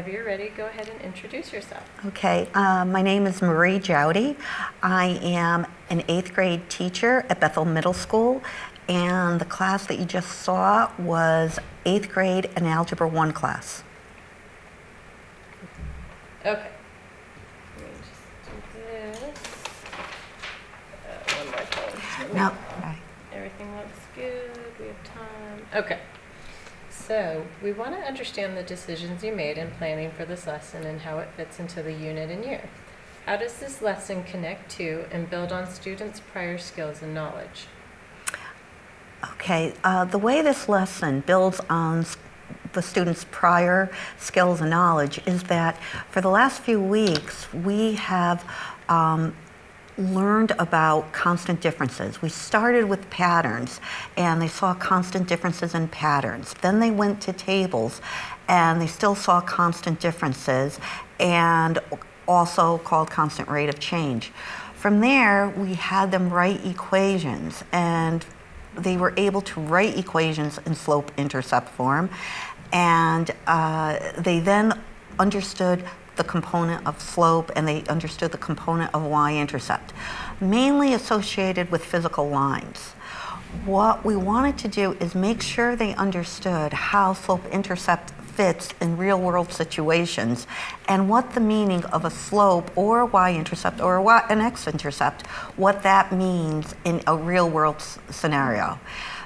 If you're ready, go ahead and introduce yourself. Okay, my name is Marie Jowdy. I am an 8th grade teacher at Bethel Middle School, and the class that you just saw was 8th grade and Algebra 1 class. Okay. Let me just do this. One more thing. No. Okay. Everything looks good. We have time. Okay. So we want to understand the decisions you made in planning for this lesson and how it fits into the unit and year. How does this lesson connect to and build on students' prior skills and knowledge? Okay, the way this lesson builds on the students' prior skills and knowledge is that for the last few weeks we have learned about constant differences. We started with patterns, and they saw constant differences in patterns. Then they went to tables, and they still saw constant differences, and also called constant rate of change. From there, we had them write equations, and they were able to write equations in slope-intercept form, and they then understood the component of slope, and they understood the component of y-intercept, mainly associated with physical lines. What we wanted to do is make sure they understood how slope-intercept fits in real-world situations and what the meaning of a slope or y-intercept or an x-intercept, what that means in a real-world scenario.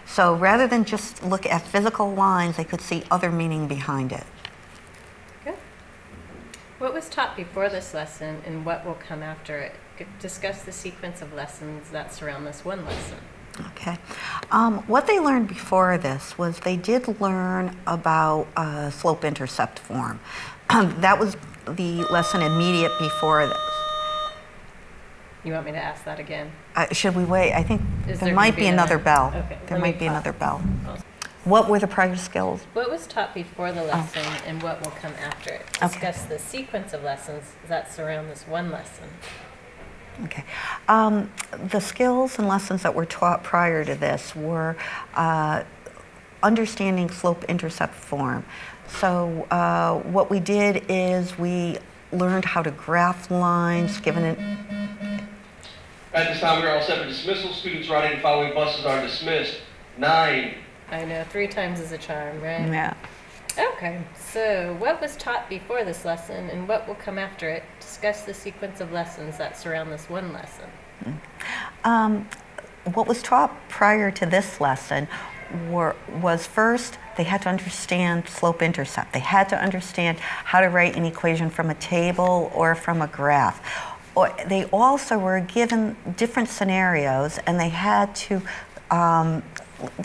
So rather than just look at physical lines, they could see other meaning behind it. What was taught before this lesson and what will come after it? Discuss the sequence of lessons that surround this one lesson. Okay. What they learned before this was they did learn about slope-intercept form. That was the lesson immediate before this. You want me to ask that again? Should we wait? I think there might be another bell. Okay, there might be another bell. What were the prior skills? What was taught before the lesson and what will come after it? Discuss the sequence of lessons that surround this one lesson. Okay. The skills and lessons that were taught prior to this were understanding slope-intercept form. So what we did is we learned how to graph lines given an... At this time, we are all set for dismissal. Students riding and following buses are dismissed. 9. I know, 3 times is a charm, right? Yeah. Okay, so what was taught before this lesson and what will come after it? Discuss the sequence of lessons that surround this one lesson. What was taught prior to this lesson was first, they had to understand slope-intercept. They had to understand how to write an equation from a table or from a graph. They also were given different scenarios, and they had to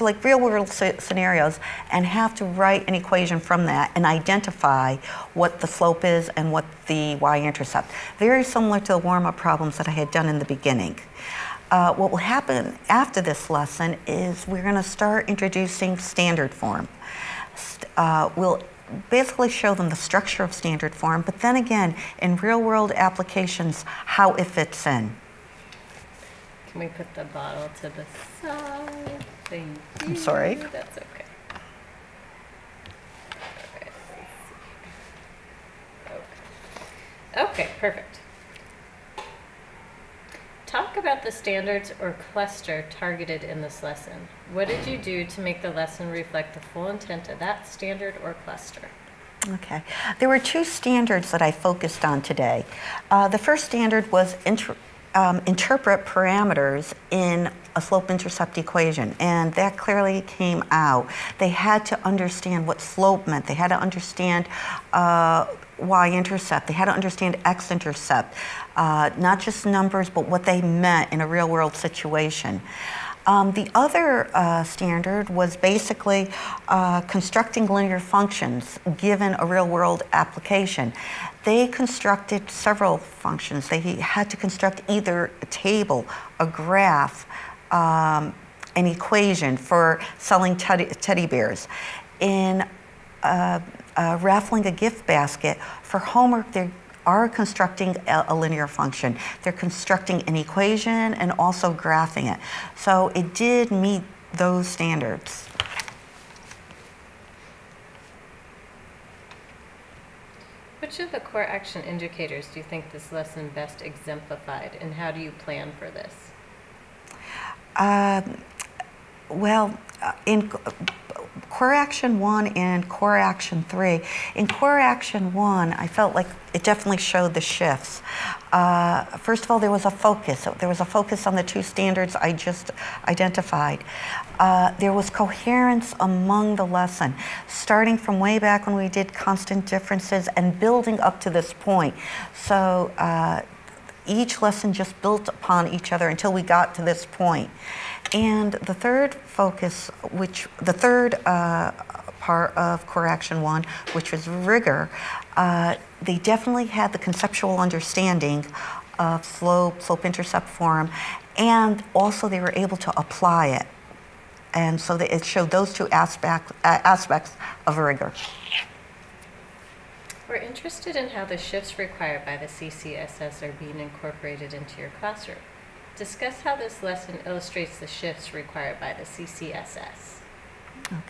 like real-world scenarios, and have to write an equation from that and identify what the slope is and what the y-intercept. Very similar to the warm-up problems that I had done in the beginning. What will happen after this lesson is we're going to start introducing standard form. We'll basically show them the structure of standard form, but then again, in real-world applications, how it fits in. Can we put the bottle to the side? Thank you. I'm sorry. That's okay. All right, okay, perfect. Talk about the standards or cluster targeted in this lesson. What did you do to make the lesson reflect the full intent of that standard or cluster? Okay. There were 2 standards that I focused on today. The first standard was interpret parameters in a slope-intercept equation, and that clearly came out. They had to understand what slope meant. They had to understand y-intercept. They had to understand x-intercept, not just numbers, but what they meant in a real-world situation. The other standard was basically constructing linear functions given a real-world application. They constructed several functions. They had to construct either a table, a graph, an equation for selling teddy bears. In raffling a gift basket, for homework, they are constructing a linear function. They're constructing an equation and also graphing it. So it did meet those standards. Which of the core action indicators do you think this lesson best exemplified, and how do you plan for this? Well, in Core Action 1 and Core Action 3, in Core Action 1, I felt like it definitely showed the shifts. First of all, there was a focus. There was a focus on the two standards I just identified. There was coherence among the lesson, starting from way back when we did constant differences and building up to this point. So each lesson just built upon each other until we got to this point. And the third focus, the third part of Core Action 1, which was rigor, they definitely had the conceptual understanding of slope-intercept form, and also they were able to apply it. And so it showed those two aspects of rigor. We're interested in how the shifts required by the CCSS are being incorporated into your classroom. Discuss how this lesson illustrates the shifts required by the CCSS.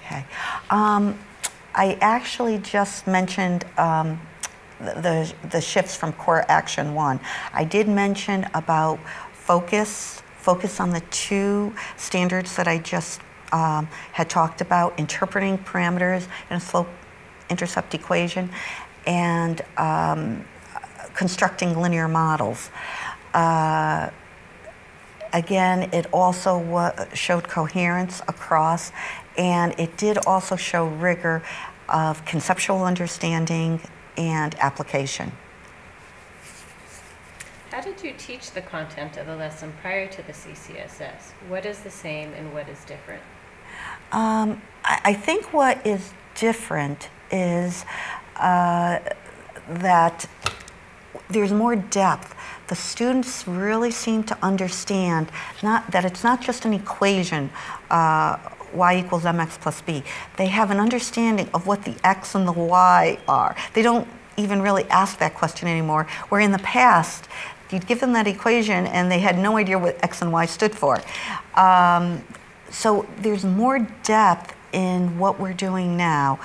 Okay. I actually just mentioned the shifts from Core Action 1. I did mention about focus on the two standards that I just had talked about, interpreting parameters in a slope-intercept equation, and constructing linear models. Again, it also showed coherence across, and it did also show rigor of conceptual understanding and application. How did you teach the content of the lesson prior to the CCSS? What is the same and what is different? I think what is different is that there's more depth. The students really seem to understand that it's not just an equation, y equals mx plus b. They have an understanding of what the x and the y are. They don't even really ask that question anymore, where in the past, you'd give them that equation and they had no idea what x and y stood for. So there's more depth in what we're doing now.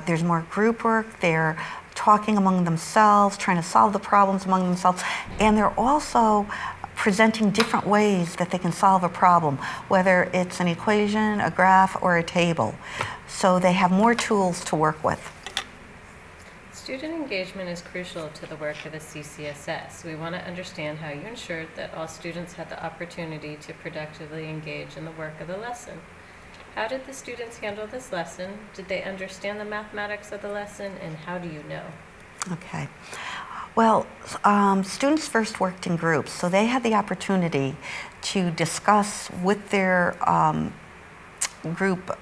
There's more group work. They're talking among themselves, trying to solve the problems among themselves, and they're also presenting different ways that they can solve a problem, whether it's an equation, a graph, or a table. So they have more tools to work with. Student engagement is crucial to the work of the CCSS. We want to understand how you ensured that all students had the opportunity to productively engage in the work of the lesson. How did the students handle this lesson? Did they understand the mathematics of the lesson, and how do you know? Okay. Well, students first worked in groups, so they had the opportunity to discuss with their group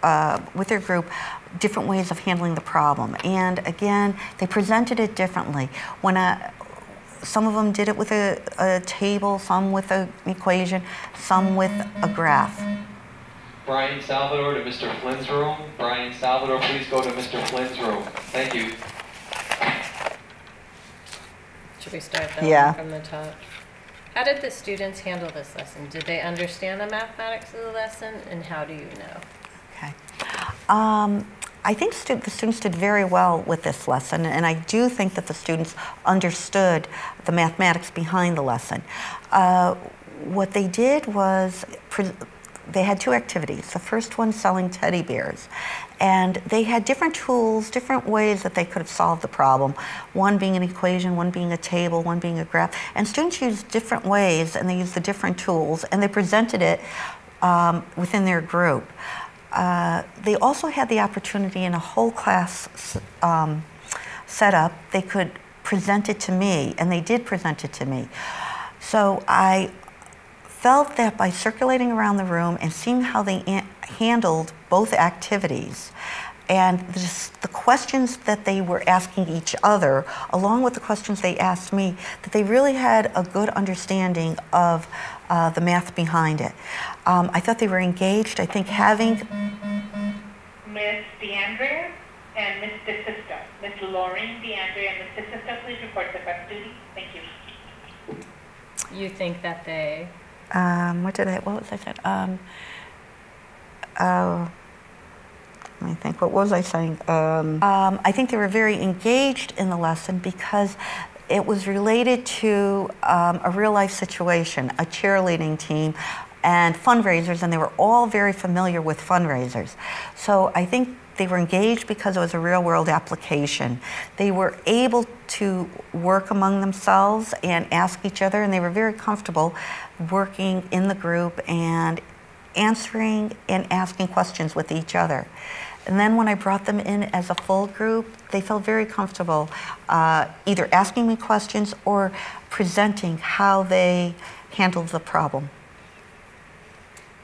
different ways of handling the problem. And again, they presented it differently. Some of them did it with a table, some with an equation, some with a graph. Brian Salvador to Mr. Flynn's room. Brian Salvador, please go to Mr. Flynn's room. Thank you. Should we start that one from the top? How did the students handle this lesson? Did they understand the mathematics of the lesson, and how do you know? Okay. I think the students did very well with this lesson, and I do think that the students understood the mathematics behind the lesson. What they did was they had two activities. The first one, selling teddy bears. And they had different tools, different ways that they could have solved the problem. One being an equation, one being a table, one being a graph. And students used different ways, and they used the different tools, and they presented it within their group. They also had the opportunity in a whole class setup, they could present it to me, and they did present it to me. So I felt that by circulating around the room and seeing how they handled both activities and the questions that they were asking each other, along with the questions they asked me, that they really had a good understanding of the math behind it. I thought they were engaged. I think having Ms. DeAndrea and Ms. DeSisto. Ms. Lauren DeAndrea and Ms. DeSisto, please report to bus duty. Thank you. You think that they... what was I said? let me think, what was I saying? I think they were very engaged in the lesson because it was related to a real life situation, a cheerleading team and fundraisers, and they were all very familiar with fundraisers. So I think they were engaged because it was a real world application. They were able to work among themselves and ask each other, and they were very comfortable working in the group and answering and asking questions with each other. And then when I brought them in as a full group, they felt very comfortable either asking me questions or presenting how they handled the problem.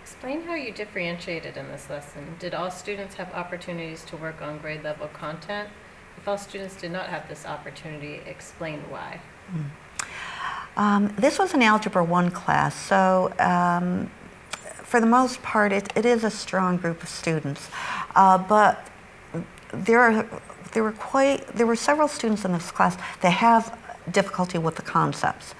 Explain how you differentiated in this lesson. Did all students have opportunities to work on grade level content? If all students did not have this opportunity, explain why. This was an Algebra 1 class, so for the most part, it is a strong group of students. But there were several students in this class that have difficulty with the concepts.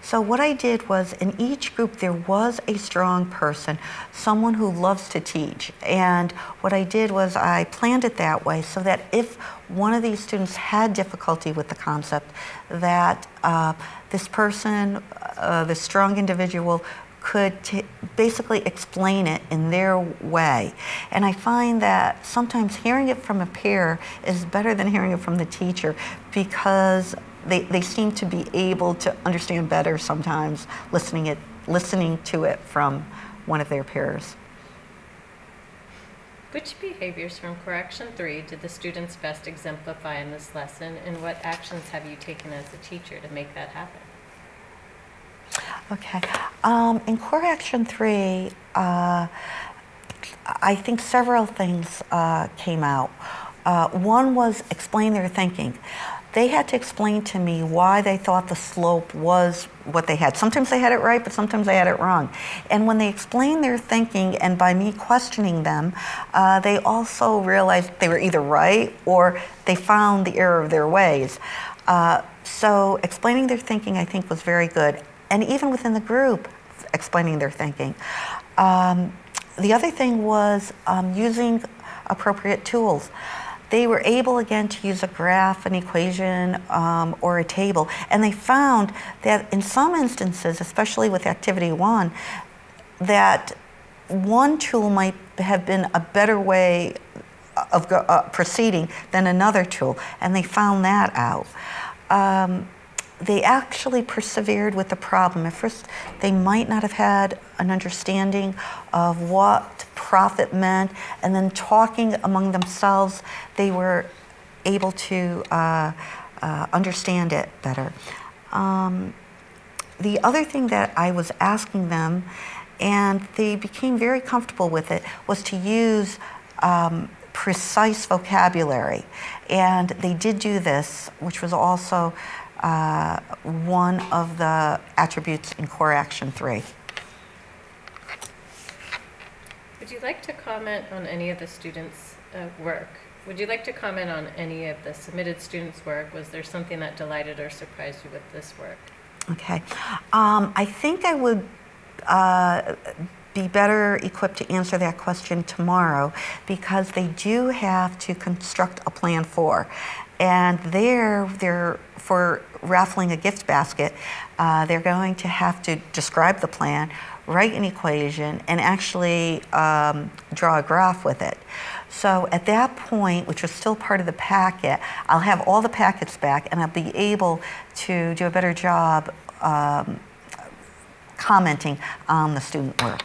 So what I did was, in each group there was a strong person, someone who loves to teach. And what I did was I planned it that way so that if one of these students had difficulty with the concept, that this person, this strong individual, could basically explain it in their way. And I find that sometimes hearing it from a peer is better than hearing it from the teacher, because they seem to be able to understand better sometimes listening to it from one of their peers. Which behaviors from Correction 3 did the students best exemplify in this lesson, and what actions have you taken as a teacher to make that happen? Okay. In Correction 3, I think several things came out. One was explain their thinking. They had to explain to me why they thought the slope was what they had. Sometimes they had it right, but sometimes they had it wrong. And when they explained their thinking, and by me questioning them, they also realized they were either right or they found the error of their ways. So explaining their thinking, I think, was very good. And even within the group, explaining their thinking. The other thing was using appropriate tools. They were able, again, to use a graph, an equation, or a table. And they found that in some instances, especially with Activity 1, that one tool might have been a better way of proceeding than another tool. And they found that out. They actually persevered with the problem. At first, they might not have had an understanding of what profit meant, and then talking among themselves, they were able to understand it better. The other thing that I was asking them, and they became very comfortable with it, was to use precise vocabulary. And they did do this, which was also one of the attributes in Core Action 3. Would you like to comment on any of the students' work? Would you like to comment on any of the submitted students' work? Was there something that delighted or surprised you with this work? Okay. I think I would be better equipped to answer that question tomorrow, because they do have to construct a plan for. And they're for raffling a gift basket, they're going to have to describe the plan, write an equation, and actually draw a graph with it. So at that point, which was still part of the packet, I'll have all the packets back, and I'll be able to do a better job commenting on the student work.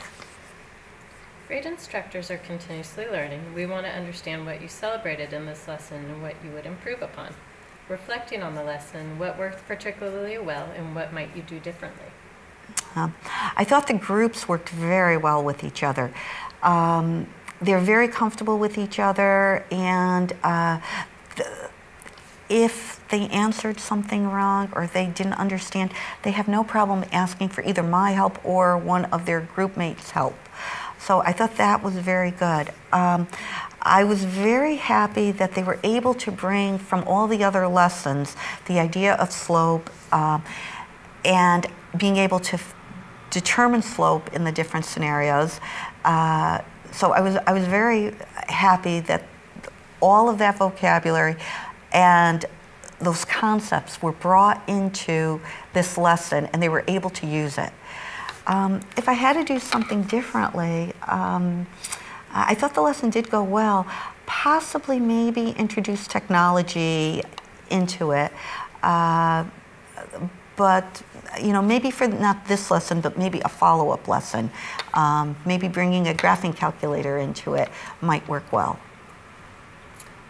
Great instructors are continuously learning. We want to understand what you celebrated in this lesson and what you would improve upon. Reflecting on the lesson, what worked particularly well and what might you do differently? I thought the groups worked very well with each other. They're very comfortable with each other, and if they answered something wrong or they didn't understand, they have no problem asking for either my help or one of their group mates' help. So I thought that was very good. I was very happy that they were able to bring from all the other lessons the idea of slope and being able to determine slope in the different scenarios. So I was very happy that all of that vocabulary and those concepts were brought into this lesson, and they were able to use it. If I had to do something differently, I thought the lesson did go well. Possibly maybe introduce technology into it, but maybe for not this lesson, but maybe a follow-up lesson. Maybe bringing a graphing calculator into it might work well.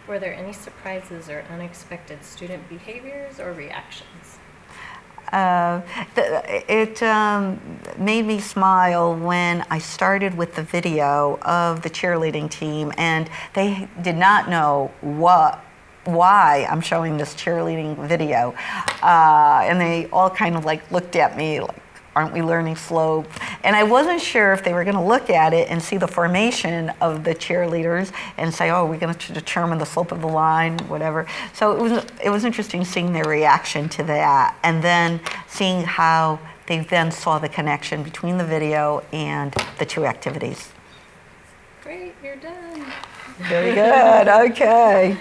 Were there any surprises or unexpected student behaviors or reactions? It made me smile when I started with the video of the cheerleading team, and they did not know why I'm showing this cheerleading video, and they all kind of like looked at me like, aren't we learning slope? And I wasn't sure if they were going to look at it and see the formation of the cheerleaders and say, oh, we're going to determine the slope of the line, whatever. So it was interesting seeing their reaction to that, and then seeing how they then saw the connection between the video and the two activities. Great, you're done. Very good, okay.